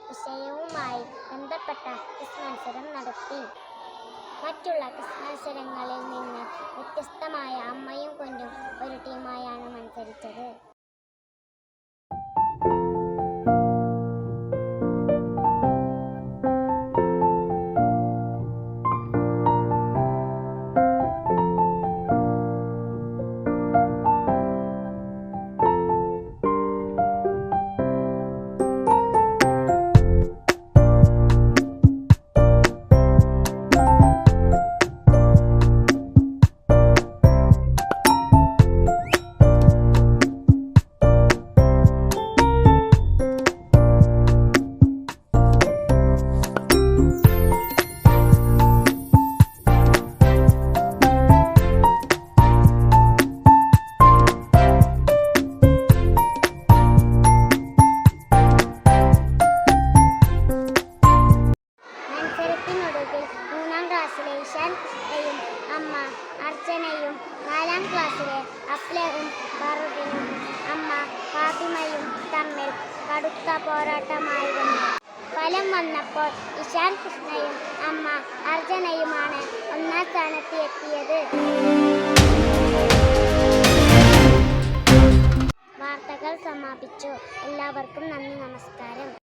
വിഷയവുമായി ബന്ധപ്പെട്ട ക്വിസ് മത്സരം നടത്തി. മറ്റുള്ള ക്വിസ് മത്സരങ്ങളിൽ നിന്ന് വ്യത്യസ്തമായ അമ്മയും കുഞ്ഞും ഒരു ടീമായാണ് മത്സരിച്ചത്. മൂന്നാം ക്ലാസ്സിലെ ഇഷാൻ കൃഷ്ണയും അമ്മ അർച്ചനയും, 4ാം ക്ലാസ്സിലെ അഫ്ലയും ഫറൂഖിനും അമ്മ ഫാത്തിമയും തമ്മിൽ കടുത്ത പോരാട്ടമായിരുന്നു. ഫലം വന്നപ്പോൾ ഇഷാൻ കൃഷ്ണയും അമ്മ അർച്ചനയുമാണ് 1ാം സ്ഥാനത്ത് എത്തിയത്. വാർത്തകൾ സമാപിച്ചു. എല്ലാവർക്കും നന്ദി, നമസ്കാരം.